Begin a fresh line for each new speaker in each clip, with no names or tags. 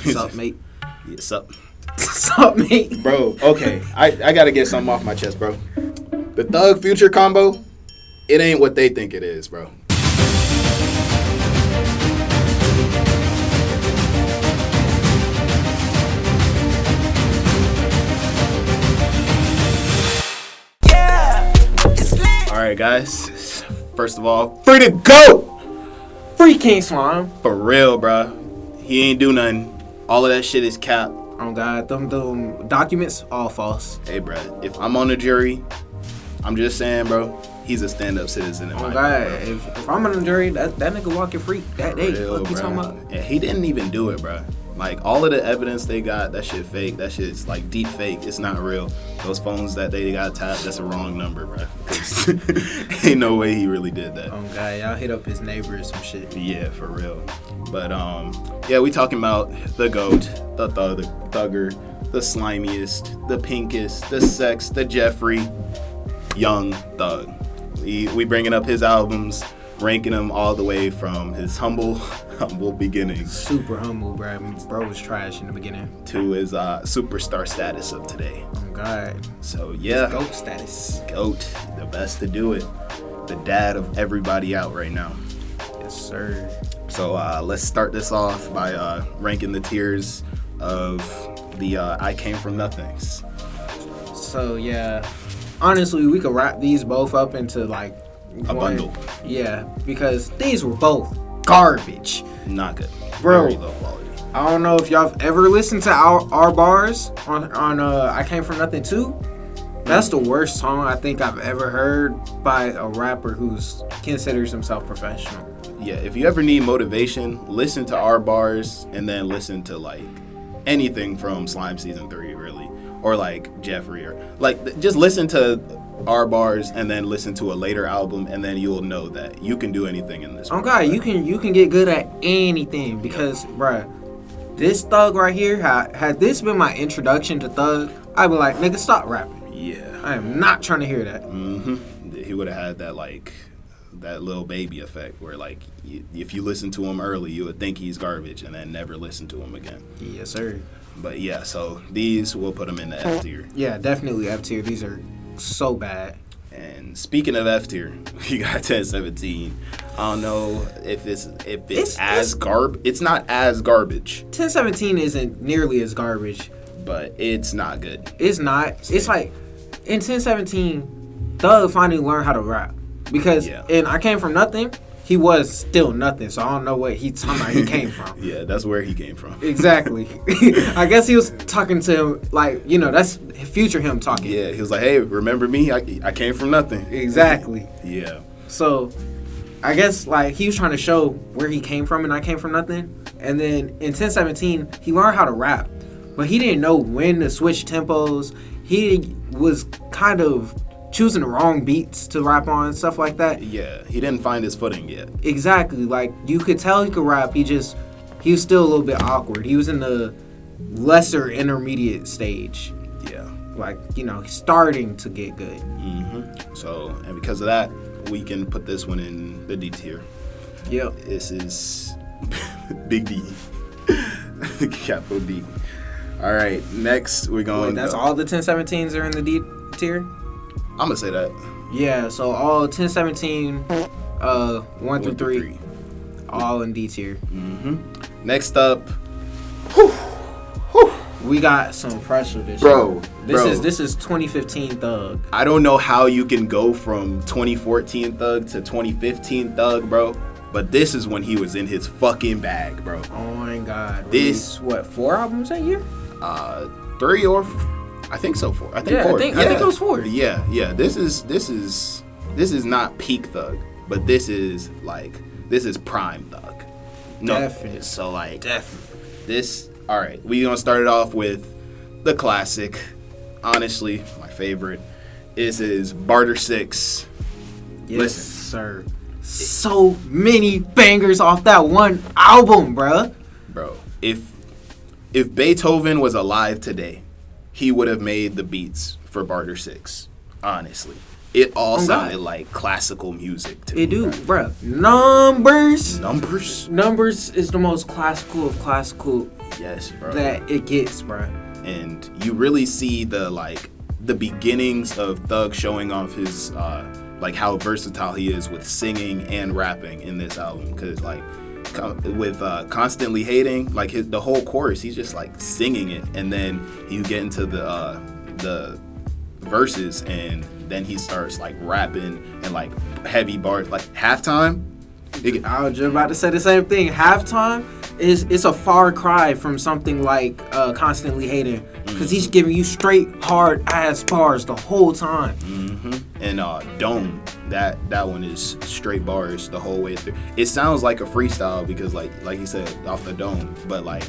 Sup, mate?
Yeah, sup.
Sup, mate?
Bro, okay. I got to get something off my chest, bro. The Thug Future combo, it ain't what they think it is, bro. Alright, guys. First of all, free to go!
Free King Slime.
For real, bro. He ain't do nothing. All of that shit is cap.
Oh, God. Them documents, all false.
Hey, bro. If I'm on the jury, I'm just saying, bro, he's a stand-up citizen in my
God.
opinion, bro.
If I'm on the jury, that nigga walking free that day.
Real,
What you talking about?
Yeah, he didn't even do it, bro. Like, all of the evidence they got, that shit fake. That shit's, like, deep fake. It's not real. Those phones that they got tapped, that's a wrong number, bro. Ain't no way he really did that.
Oh, God. Y'all hit up his neighbor or some shit.
Yeah, for real. But, yeah, we talking about the GOAT, the thugger, the slimiest, the pinkest, the sex, the Jeffrey, Young Thug. We bringing up his albums, ranking them all the way from his humble beginnings.
Super humble, bro. Bro was trash in the beginning.
To his superstar status of today.
Oh, God.
So, yeah.
His GOAT status.
GOAT, the best to do it. The dad of everybody out right now.
Yes, sir.
So, let's start this off by ranking the tiers of the I Came From Nothings.
So, yeah. Honestly, we could wrap these both up into, like,
a bundle.
Yeah, because these were both garbage.
Not good.
Bro.
Very low quality.
I don't know if y'all have ever listened to our bars on I Came From Nothing 2. That's the worst song I think I've ever heard by a rapper who's considers himself professional.
Yeah, if you ever need motivation, listen to our bars and then listen to like anything from Slime Season 3, really. Or like Jeffrey, or like just listen to our bars and then listen to a later album, and then you'll know that you can do anything in this world.
Oh, God, you can get good at anything because, bruh, this Thug right here, had this been my introduction to Thug, I'd be like, nigga, stop rapping.
Yeah.
I am not trying to hear that.
Mm-hmm. He would have had that, like, that little baby effect where, like, if you listen to him early, you would think he's garbage and then never listen to him again.
Yes, sir.
But, yeah, so these, we'll put them in the F tier.
Yeah, definitely F tier. These are so bad.
And speaking of F tier, we got 1017. I don't know if it's it's not as garbage.
1017 isn't nearly as garbage,
but it's not good.
It's not. It's like in 1017, Thug finally learned how to rap because and I Came From Nothing. He was still nothing, so I don't know what he talking about. He came from.
Yeah, that's where he came from.
Exactly. I guess he was talking to him like, that's future him talking.
Yeah, he was like, "Hey, remember me? I came from nothing."
Exactly.
Yeah.
So, I guess like he was trying to show where he came from, and I Came From Nothing. And then in 1017, he learned how to rap, but he didn't know when to switch tempos. He was kind of choosing the wrong beats to rap on, stuff like that.
Yeah, he didn't find his footing yet.
Exactly. Like, you could tell he could rap. He was still a little bit awkward. He was in the lesser intermediate stage.
Yeah.
Like, starting to get good.
Mm-hmm. So, and because of that, we can put this one in the D tier.
Yep.
This is Big D. Capital D. All right, next we're going...
That's all the 1017s are in the D tier?
I'm going to say that.
Yeah, so all 1017, 1 through 3, all in D tier.
Mm-hmm. Next up,
we got some pressure this
year.
This is 2015 Thug.
I don't know how you can go from 2014 Thug to 2015 Thug, bro. But this is when he was in his fucking bag, bro.
Oh my God.
This
4 albums that year?
3 or I think so. 4. I think 4.
I think it was 4.
Yeah. This is not peak Thug, but this is prime Thug. No,
definitely.
So
definitely.
This. All right, we gonna start it off with the classic. Honestly, my favorite. This is Barter VI.
Yes,
Listen,
sir. So many bangers off that one album, bruh.
Bro, if Beethoven was alive today, he would have made the beats for Barter VI. Honestly, it all sounded like classical music to me.
It do, bruh. Numbers
is
the most classical of classical
Yes, bro.
that it gets, bro.
And you really see the beginnings of Thug showing off his like how versatile he is with singing and rapping in this album. Because like with Constantly Hating, like the whole chorus, he's just like singing it, and then you get into the verses, and then he starts like rapping and like heavy bars, like Halftime.
I was just about to say the same thing. Halftime it's a far cry from something like Constantly Hating, because he's giving you straight hard ass bars the whole time.
And Dome, that one is straight bars the whole way through. It sounds like a freestyle because like you said, off the dome, but like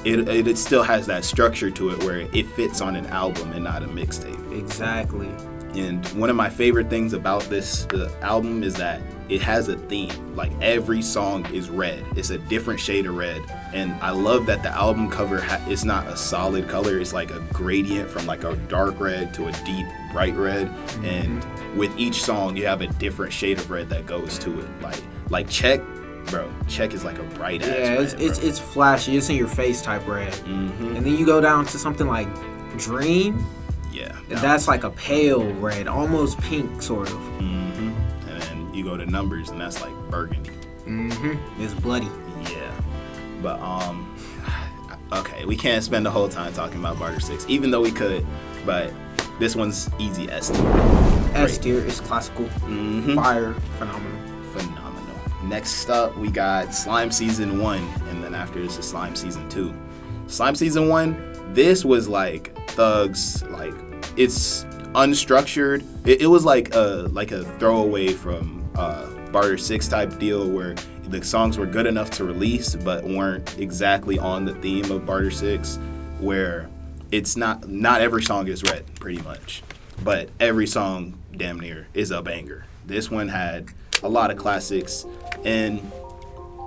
it still has that structure to it where it fits on an album and not a mixtape.
Exactly.
And one of my favorite things about this album is that it has a theme. Like every song is red. It's a different shade of red. And I love that the album cover is not a solid color. It's like a gradient from like a dark red to a deep bright red. And with each song, you have a different shade of red that goes to it. Like Check, bro. Check is like a bright ass red.
Yeah, it's flashy. It's in your face type red. And then you go down to something like Dream.
Yeah.
That's like a pale red, almost pink sort of.
And then you go to Numbers, and that's like burgundy.
It's bloody.
Yeah. But okay, we can't spend the whole time talking about Barter 6, even though we could. But this one's easy S tier.
S tier is classical. Fire, phenomenal.
Next up, we got Slime Season 1, and then after this is Slime Season 2. Slime Season 1, this was like Thug's, like, it's unstructured. It was like a throwaway from Barter 6 type deal where the songs were good enough to release but weren't exactly on the theme of Barter 6, where it's not every song is red, pretty much, but every song damn near is a banger. This one had a lot of classics, and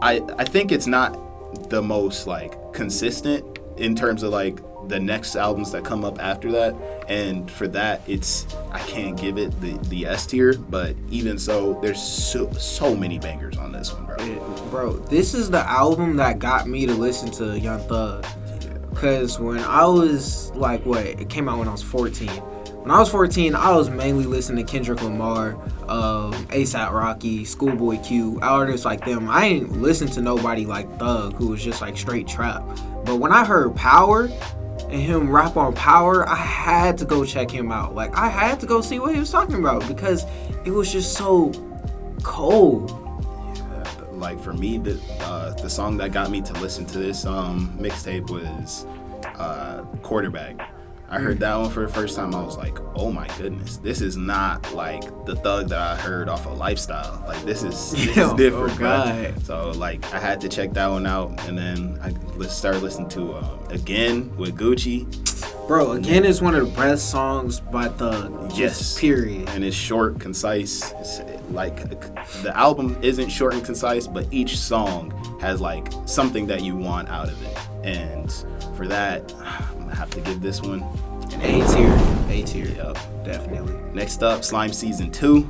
I think it's not the most like consistent in terms of like the next albums that come up after that, and for that I can't give it the S tier, but even so, there's so many bangers on this one, bro.
This is the album that got me to listen to Young Thug, because when I was like, it came out when I was 14. When I was 14, I was mainly listening to Kendrick Lamar, A$AP Rocky, Schoolboy Q, artists like them. I ain't listened to nobody like Thug, who was just like straight trap. But when I heard Power and him rap on Power, I had to go check him out. Like, I had to go see what he was talking about, because it was just so cold.
Yeah, like for me, the song that got me to listen to this mixtape was Quarterback. I heard that one for the first time. I was like, oh my goodness, this is not like the Thug that I heard off of Lifestyle. Like, this is different.
Oh God.
So like, I had to check that one out, and then I started listening to Again with Gucci.
Bro, Again is one of the best songs by Thug.
Yes.
Period.
And it's short, concise. It's like the album isn't short and concise, but each song has like something that you want out of it. And for that, I'm gonna have to give this one an
A tier.
Yep.
Definitely.
Next up, Slime Season 2.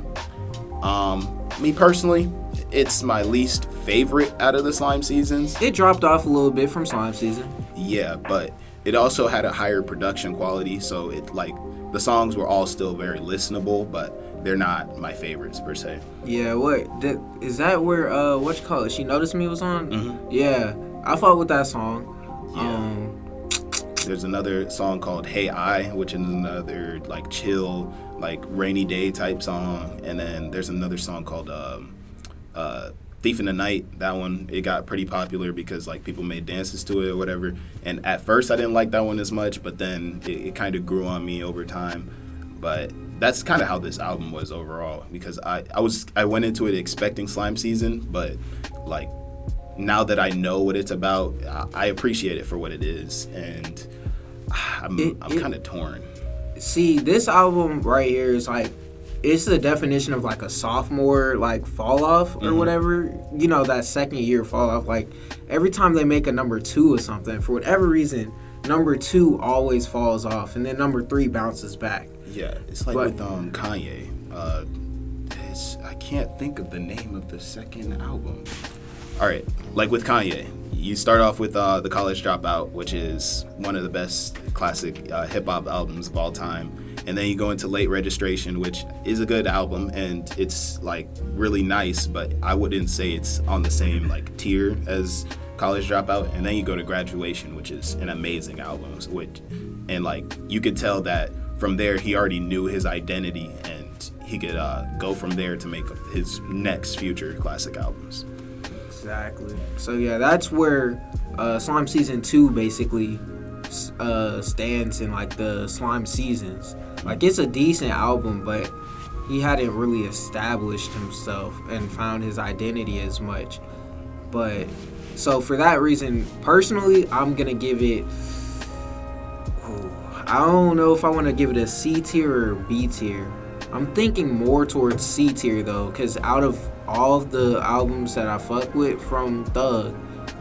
Me personally, it's my least favorite out of the Slime seasons.
It dropped off a little bit from Slime Season.
Yeah, but it also had a higher production quality, so it like the songs were all still very listenable, but they're not my favorites per se.
Yeah, is that where what you call it? She Noticed Me was on?
Mm-hmm.
Yeah, I fought with that song.
Yeah. There's another song called Hey I, which is another like chill, like rainy day type song, and then there's another song called Thief in the Night. That one, it got pretty popular because like people made dances to it or whatever. And at first I didn't like that one as much, but then it kind of grew on me over time. But that's kind of how this album was overall, because I went into it expecting Slime Season, but like now that I know what it's about, I appreciate it for what it is, and I'm kind of torn.
See, this album right here is like, it's the definition of like a sophomore like fall off or whatever. You know, that second year fall off. Like every time they make a number 2 or something, for whatever reason, number 2 always falls off, and then number 3 bounces back.
Yeah, it's like with Kanye. I can't think of the name of the second album. all right, like with Kanye, you start off with the College Dropout, which is one of the best classic hip hop albums of all time. And then you go into Late Registration, which is a good album, and it's like really nice, but I wouldn't say it's on the same like tier as College Dropout. And then you go to Graduation, which is an amazing album, and like you could tell that from there he already knew his identity, and he could go from there to make his next future classic albums.
Exactly. So yeah, that's where Slime Season 2 basically stands in like the Slime seasons. Like, it's a decent album, but he hadn't really established himself and found his identity as much. But so for that reason, personally, I'm gonna give it, I don't know if I want to give it a C tier or B tier. I'm thinking more towards C tier though, because out of all of the albums that I fuck with from Thug,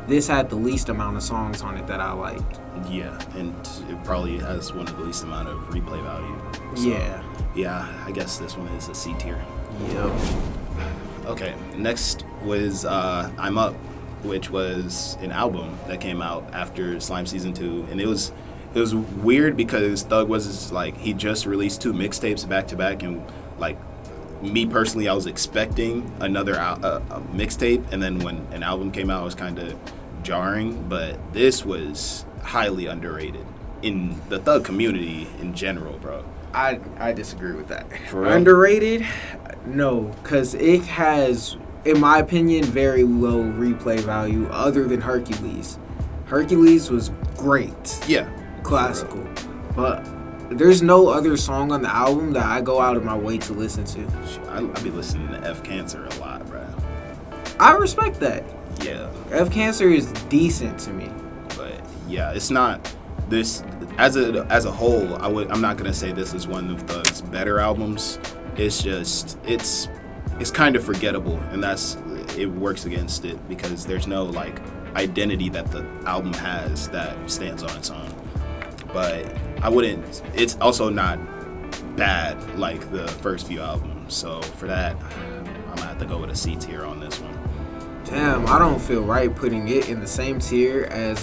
this had the least amount of songs on it that I liked.
Yeah, and it probably has one of the least amount of replay value. So, yeah, I guess this one is a C tier.
Yep.
Okay, next was I'm Up, which was an album that came out after Slime Season 2, and it was weird because Thug was like, he just released 2 mixtapes back to back, and like me personally, I was expecting another mixtape, and then when an album came out, it was kind of jarring. But this was highly underrated in the Thug community in general, bro.
I disagree with that.
For real?
Underrated? No, because it has, in my opinion, very low replay value other than Hercules. Hercules was great.
Yeah.
Classical. But there's no other song on the album that I go out of my way to listen to.
I be listening to F Cancer a lot, bro.
I respect that.
Yeah.
F Cancer is decent to me.
But yeah, it's not this as a whole. I'm not gonna say this is one of Thug's better albums. It's just it's kind of forgettable, and it works against it because there's no like identity that the album has that stands on its own. But it's also not bad like the first few albums. So for that, I'm gonna have to go with a C tier on this one.
Damn, I don't feel right putting it in the same tier as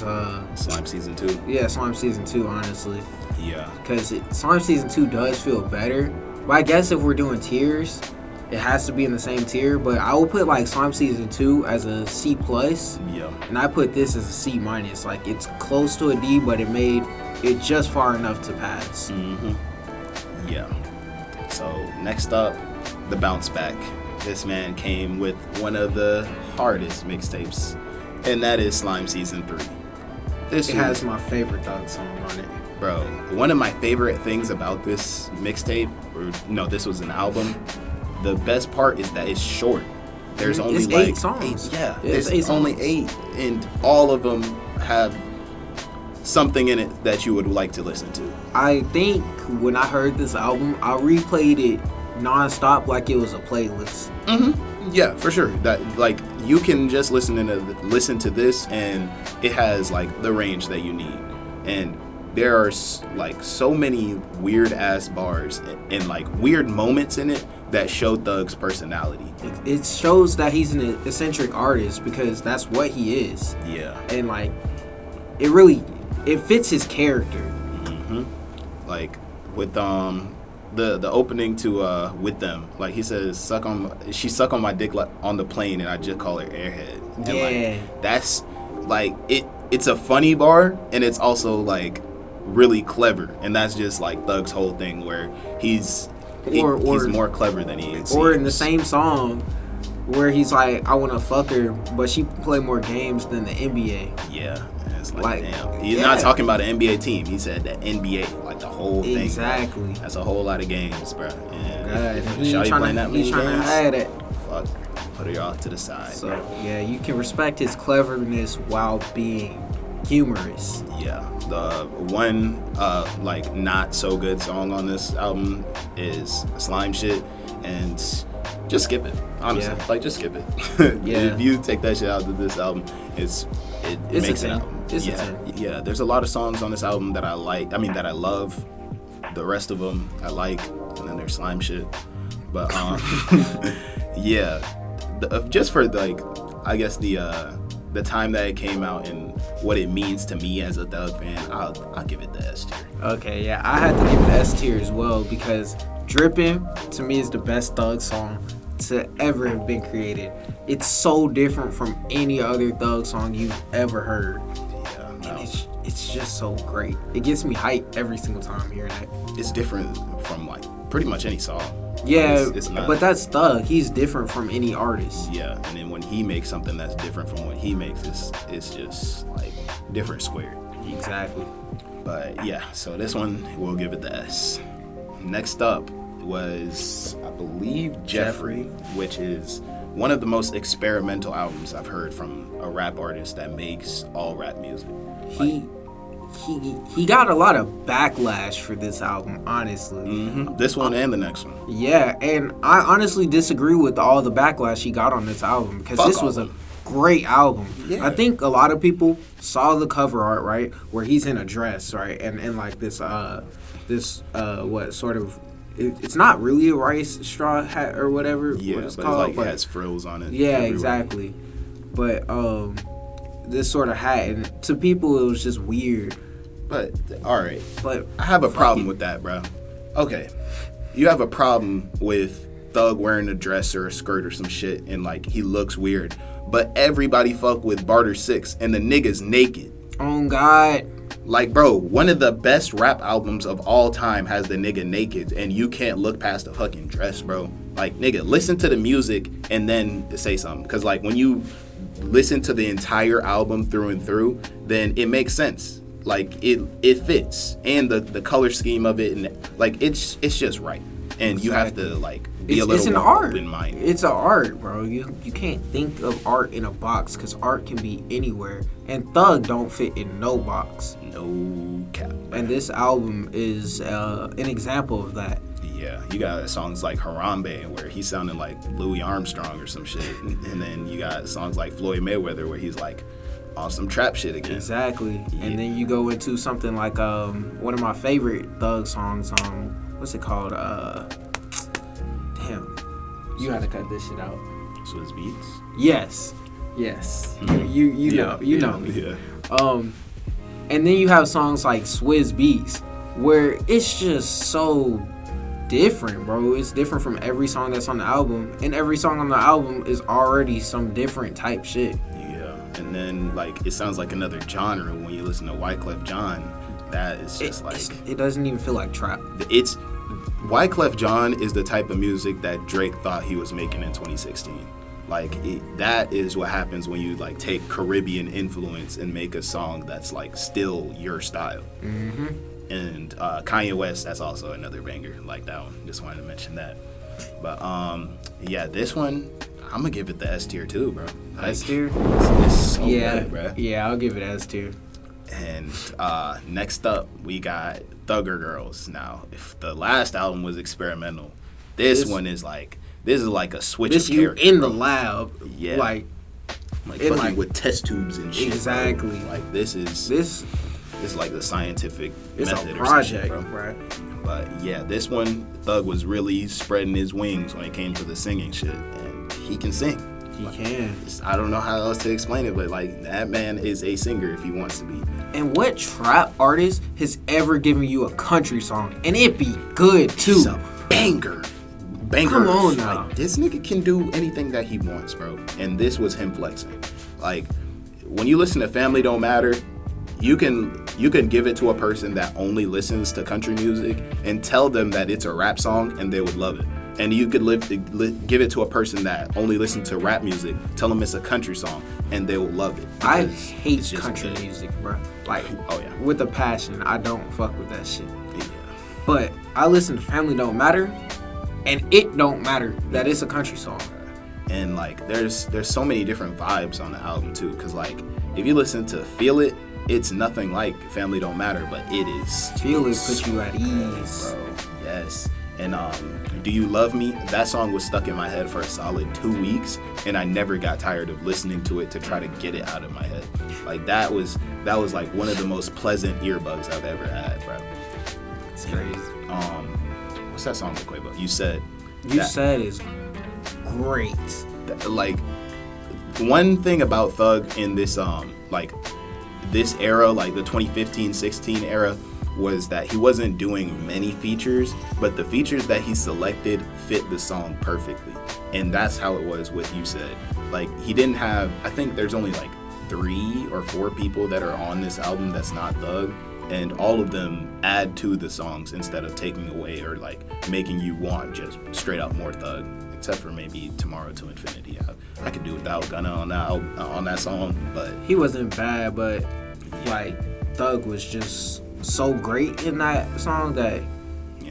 Slime Season 2.
Yeah, Slime Season 2, honestly.
Yeah.
Because Slime Season 2 does feel better. But I guess if we're doing tiers, it has to be in the same tier. But I will put like Slime Season 2 as a C+.
Yeah.
And I put this as a C-. Like, it's close to a D, but it made it just far enough to pass.
Mm-hmm. Yeah. So next up, the Bounce Back. This man came with one of the hardest mixtapes, and that is Slime Season 3.
It has my favorite Thug song on it.
Bro, one of my favorite things about this mixtape, this was an album, the best part is that it's short. There's only
it's
like
8 songs.
There's only 8, and all of them have something in it that you would like to listen to.
I think when I heard this album, I replayed it non-stop like it was a playlist.
Mm-hmm. Yeah, for sure. That like you can just listen to this, and it has like the range that you need. And there are like so many weird ass bars and like weird moments in it that show Thug's personality.
It shows that he's an eccentric artist because that's what he is.
Yeah.
And like it fits his character.
Mm-hmm. Like with the opening to With Them, like he says, she suck on my dick like on the plane, and I just call her Airhead. And like that's like it's a funny bar, and it's also like really clever, and that's just like Thug's whole thing where he's more clever than he is.
Or in the same song where he's like, I want to fuck her, but she play more games than the NBA.
Yeah. It's like damn. He's not talking about an NBA team. He said the NBA, like the whole thing.
Exactly.
That's a whole lot of games, bro. And
he's trying to hide it.
Fuck, put her off to the side.
So yeah, you can respect his cleverness while being humorous.
Yeah. The one like not so good song on this album is Slime Shit, and just skip it. Honestly, like just skip it.
Yeah.
If you take that shit out of this album, it makes an album.
It's a 10.
Yeah, there's a lot of songs on this album that I like. I mean, that I love. The rest of them I like, and then there's Slime Shit. But yeah, just for like I guess the time that it came out and what it means to me as a Thug fan, I'll give it the S tier.
Okay, yeah, I had to give it the S tier as well because Drippin' to me is the best Thug song to ever have been created. It's so different from any other Thug song you've ever heard.
Yeah, no.
And it's just so great. It gets me hyped every single time hearing it.
It's different from like pretty much any song.
Yeah,
it's not,
but that's Thug. He's different from any artist.
Yeah, and then when he makes something that's different from what he makes, it's just like different squared.
Exactly.
But yeah, so this one we'll give it the S. Next up was, I believe, Jeffrey, which is one of the most experimental albums I've heard from a rap artist that makes all rap music.
He got a lot of backlash for this album, honestly.
Mm-hmm. This one and the next one.
Yeah, and I honestly disagree with all the backlash he got on this album because this was a great album.
Yeah.
I think a lot of people saw the cover art, right, where he's in a dress, right, and like this what sort of. It's not really a rice straw hat or whatever.
Yeah,
what it's
but
called,
it's like it has frills on it.
Yeah,
everywhere.
exactly. But this sort of hat, and to people it was just weird.
But all right,
But
I have a problem with that, bro. Okay, you have a problem with Thug wearing a dress or a skirt or some shit, and like he looks weird. But everybody fuck with Barter VI, and the nigga's naked.
Oh God.
Like, bro, one of the best rap albums of all time has the nigga naked, and you can't look past the fucking dress, bro. Like, nigga, listen to the music and then say something. Because, like, when you listen to the entire album through and through, then it makes sense. Like, it fits. And the color scheme of it, and like, it's just right. And you have to, like, be a little more open-minded.
It's an art, bro. You can't think of art in a box because art can be anywhere. And Thug don't fit in no box.
No cap.
And this album is an example of that.
Yeah, you got songs like Harambe where he sounded like Louis Armstrong or some shit. And then you got songs like Floyd Mayweather where he's like on some trap shit again.
Exactly.
Yeah.
And then you go into something like one of my favorite Thug songs, what's it called? Damn. You had to cut this shit out.
Swizz Beats?
Yes. You know me.
Yeah.
And then you have songs like Swizz Beats, where it's just so different, bro. It's different from every song that's on the album, and every song on the album is already some different type shit.
Yeah, and then like it sounds like another genre when you listen to Wyclef Jean. That is just
It doesn't even feel like trap.
It's Wyclef Jean is the type of music that Drake thought he was making in 2016. Like that is what happens when you like take Caribbean influence and make a song that's like still your style.
Mm-hmm.
And Kanye West, that's also another banger like that one. Just wanted to mention that. But yeah, this one I'm gonna give it the S tier too, bro. Like,
S tier?
It's so good, bro.
Yeah, I'll give it S tier.
And next up, we got Thugger Girls. Now, if the last album was experimental, this one is like a switch of character.
You in the lab,
yeah,
like
fucking like with test tubes and shit.
Exactly.
Bro. Like this is like the scientific method
a project,
or something, bro.
Right?
But yeah, this one Thug was really spreading his wings when it came to the singing shit, and he can sing.
He can.
I don't know how else to explain it, but like that man is a singer if he wants to be.
And what trap artist has ever given you a country song and it be good too?
It's a banger.
Come on now.
Like, this nigga can do anything that he wants, bro. And this was him flexing. Like when you listen to Family Don't Matter, you can give it to a person that only listens to country music and tell them that it's a rap song and they would love it. And you could give it to a person that only listens to rap music, tell them it's a country song, and they will love it.
I hate country music, bro. Like,
oh yeah,
with a passion. I don't fuck with that shit.
Yeah.
But I listen to Family Don't Matter, and it don't matter that it's a country song.
And like, there's so many different vibes on the album too, because like, if you listen to Feel It, it's nothing like Family Don't Matter, but it is.
Feel It puts you at ease,
bro. Yes. And Do You Love Me? That song was stuck in my head for a solid 2 weeks, and I never got tired of listening to it to try to get it out of my head. Like that was like one of the most pleasant earbuds I've ever had, bro.
It's crazy.
What's that song with Quavo? You Said.
You Said is great.
Like one thing about Thug in this like this era, like the 2015-16 era, was that he wasn't doing many features, but the features that he selected fit the song perfectly. And that's how it was with You Said. Like, he didn't have, I think there's only like 3 or 4 people that are on this album that's not Thug, and all of them add to the songs instead of taking away or like making you want just straight up more Thug, except for maybe Tomorrow to Infinity. I could do without Gunna on that song, but
he wasn't bad, but like Thug was just so great in that song that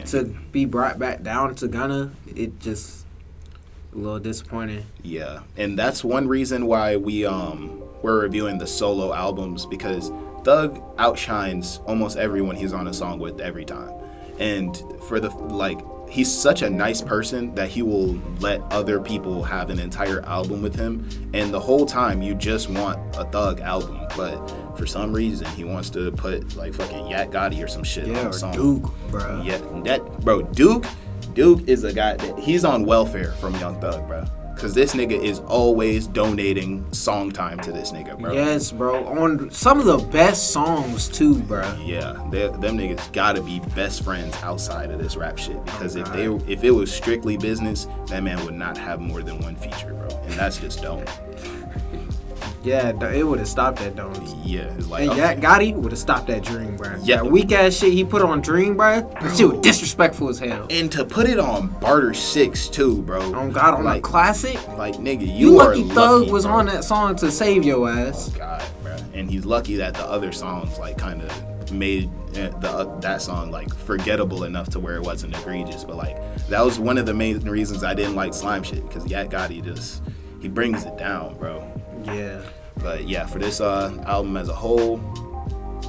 to be brought back down to Gunna, it just a little disappointing.
Yeah, and that's one reason why we're reviewing the solo albums, because Thug outshines almost everyone he's on a song with every time. And for the he's such a nice person that he will let other people have an entire album with him, and the whole time you just want a Thug album, but for some reason he wants to put like fucking Yak Gotti or some shit on the song.
Duke, bro.
Yeah, Duke is a guy that he's on welfare from Young Thug, bro. Cause this nigga is always donating song time to this nigga, bro.
Yes, bro. On some of the best songs too, bro.
Yeah, them niggas gotta be best friends outside of this rap shit. Because if it was strictly business, that man would not have more than one feature, bro. And that's just dumb.
Yeah, it would have stopped that, though.
Yeah, it's like,
and Yak Gotti would have stopped that Dream, bro.
Yeah,
that weak ass shit he put on Dream, bro. That shit was disrespectful as hell.
And to put it on Barter VI too, bro.
Oh God, on like, a classic.
Like nigga, you are lucky.
Thug was on that song to save your ass.
Oh God, bro. And he's lucky that the other songs like kind of made that song like forgettable enough to where it wasn't egregious. But like that was one of the main reasons I didn't like Slime Shit, because Yak Gotti he brings it down, bro.
Yeah.
But yeah, for this album as a whole,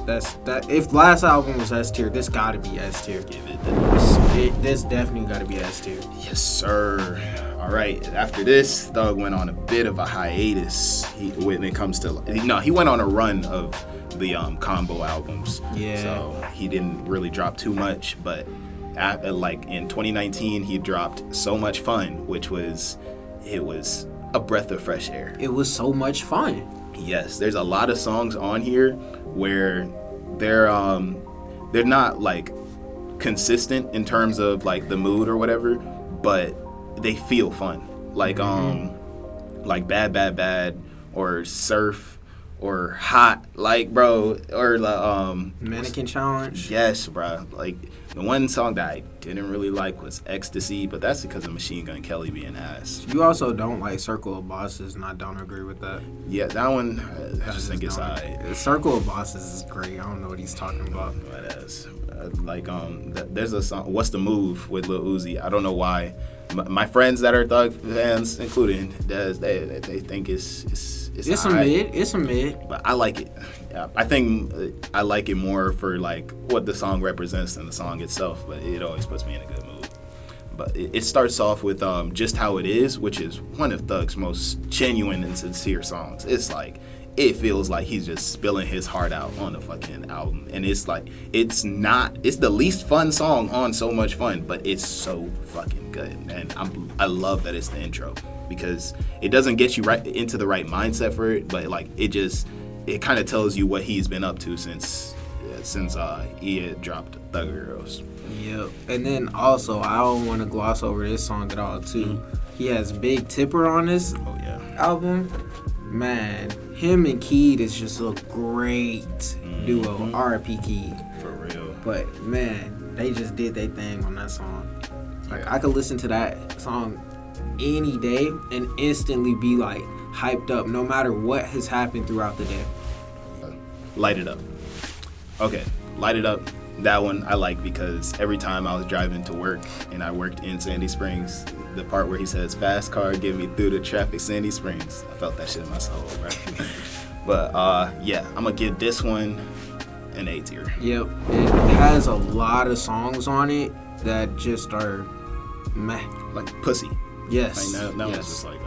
that. If last album was S tier, this gotta be S tier.
Give it the
this definitely gotta be S tier.
Yes, sir. All right. After this, Thug went on a bit of a hiatus. When it comes to he went on a run of the combo albums.
Yeah.
So he didn't really drop too much, but like in 2019, he dropped So Much Fun, which was a breath of fresh air.
It was so much fun.
Yes, there's a lot of songs on here where they're not like consistent in terms of like the mood or whatever, but they feel fun. Like like Bad Bad Bad or Surf or Hot, like bro, or
Mannequin Challenge.
Yes, bro. Like the one song that I didn't really like was Ecstasy, but that's because of Machine Gun Kelly being ass.
You also don't like Circle of Bosses, and I don't agree with that.
Yeah, that one, I just think it's alright.
Circle of Bosses is great. I don't know what he's talking about.
But there's a song, What's the Move, with Lil Uzi. I don't know why. My friends that are Thug fans, including Dez, they think it's
a mid.
But I like it. I think I like it more for like what the song represents than the song itself, but it always puts me in a good mood. But it starts off with Just How It Is, which is one of Thug's most genuine and sincere songs. It's like, it feels like he's just spilling his heart out on the fucking album. And it's like, it's the least fun song on So Much Fun, but it's so fucking good. And I love that it's the intro, because it doesn't get you right into the right mindset for it, but like it kind of tells you what he's been up to since he had dropped Thugger Girls.
Yep. And then also, I don't want to gloss over this song at all too. He has Big Tipper on this album. Man, him and Keed is just a great duo. R.I.P. Keed.
For real.
But man, they just did their thing on that song. Like, I could listen to that song any day and instantly be like hyped up, no matter what has happened throughout the day.
Light It Up. Okay, Light It Up. That one I like because every time I was driving to work, and I worked in Sandy Springs, the part where he says, "Fast car, get me through the traffic, Sandy Springs." I felt that shit in my soul, bro. But yeah, I'm gonna give this one an A tier.
Yep, it has a lot of songs on it that just are meh.
Like Pussy.
Yes.
Like that
yes.
was just like,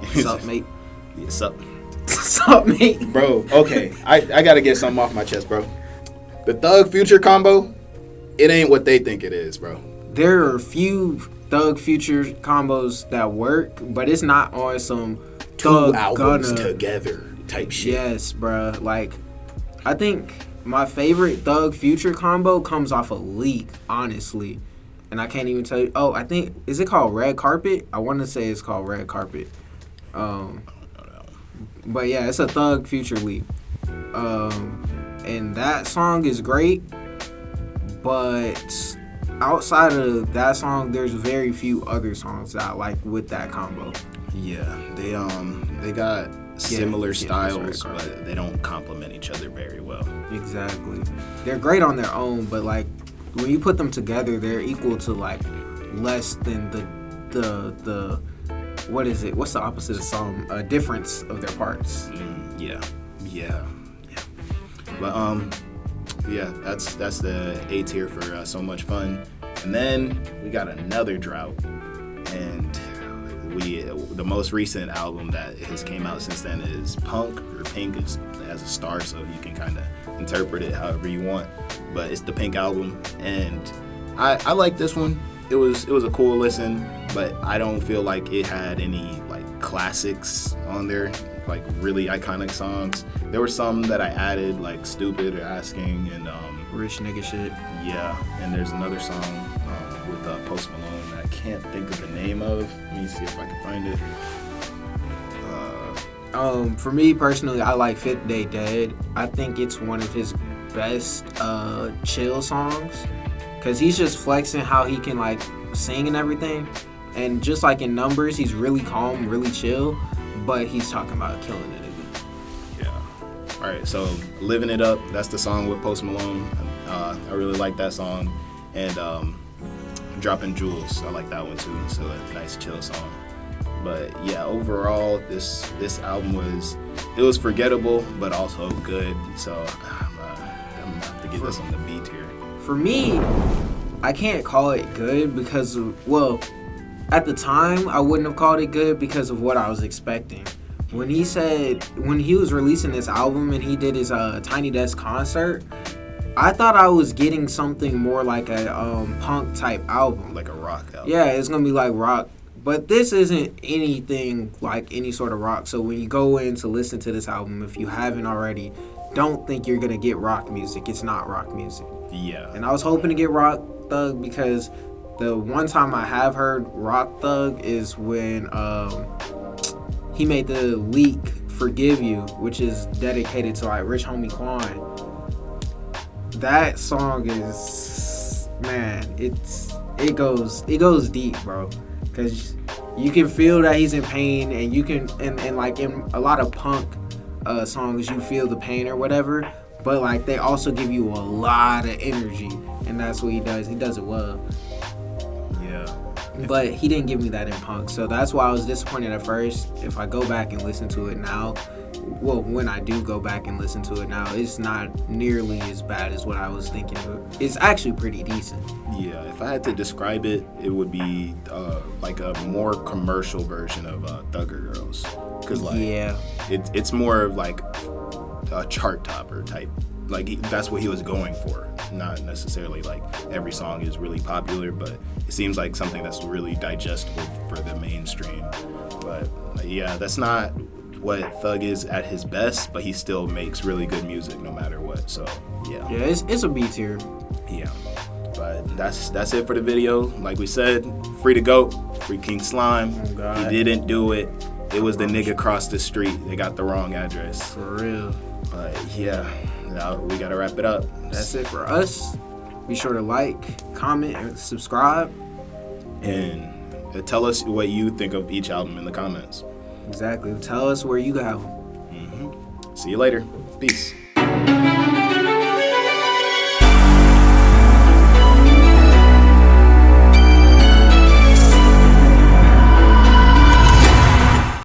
okay.
Sup, mate?
Yeah, sup.
Sup, mate?
Bro, okay. I gotta get something off my chest, bro. The Thug Future combo, it ain't what they think it is, bro.
There are a few Thug Future combos that work, but it's not on some
two
Thug
albums
gonna-
together type shit.
Yes, bruh. Like, I think my favorite Thug Future combo comes off a leak, honestly. And I can't even tell you. Oh, I think, is it called Red Carpet? I want to say it's called Red Carpet. But yeah, it's a Thug Future leak. And that song is great. But outside of that song, there's very few other songs that I like with that combo.
Yeah, they got similar styles,
right.
but they don't complement each other very well.
Exactly. They're great on their own, but like when you put them together, they're equal to like less than the what is it? What's the opposite of sum? Difference of their parts.
Yeah. But yeah, that's the A tier for So Much Fun. And then we got another drought, and the most recent album that has came out since then is Punk, or Pink is as a star, so you can kind of interpret it however you want. But it's the Pink album, and I like this one. It was a cool listen, but I don't feel like it had any like classics on there, like really iconic songs. There were some that I added, like Stupid or Asking, and
Rich nigga shit.
yeah, and there's another song with Post Malone that I can't think of the name of. Let me see if I can find it.
For me personally, I like Fifth Day Dead. I think it's one of his best chill songs, because he's just flexing how he can like sing and everything. And just like in Numbers, he's really calm, really chill, but he's talking about killing it.
Yeah. All right, so Living It Up, that's the song with Post Malone. I really like that song. And Dropping Jewels, I like that one too. It's a nice chill song. But yeah, overall, this album was forgettable, but also good. So I'm gonna have to get this on the B tier.
For me, I can't call it good because at the time I wouldn't have called it good because of what I was expecting. When he was releasing this album and he did his Tiny Desk concert, I thought I was getting something more like a punk type album.
Like a rock album.
Yeah, it's gonna be like rock. But this isn't anything like any sort of rock. So when you go in to listen to this album, if you haven't already, don't think you're gonna get rock music. It's not rock music.
Yeah.
And I was hoping to get Rock Thug because the one time I have heard Rock Thug is when he made the leak Forgive You, which is dedicated to like Rich Homie Quan. That song is, man, it goes deep, bro. Cause you can feel that he's in pain, and you can and like in a lot of punk songs you feel the pain or whatever, but like they also give you a lot of energy, and that's what he does. He does it well.
Yeah.
But he didn't give me that in punk, so that's why I was disappointed at first. If I go back and listen to it now, when I do go back and listen to it now, it's not nearly as bad as what I was thinking. It's actually pretty decent.
Yeah, if I had to describe it, it would be like a more commercial version of Thugger Girls. Cause like,
yeah,
it's more like a chart topper type. Like that's what he was going for. Not necessarily like every song is really popular, but it seems like something that's really digestible for the mainstream. But yeah, that's not what Thug is at his best, but he still makes really good music no matter what. So yeah.
Yeah, it's a B tier.
Yeah. But that's it for the video. Like we said, free to go, free King Slime.
Oh, God.
He didn't do it. It was the nigga across the street. They got the wrong address.
For real.
But yeah, now we gotta wrap it up.
That's it for us. Be sure to like, comment, and subscribe.
And tell us what you think of each album in the comments.
Exactly. Tell us where you got them.
See you later. Peace.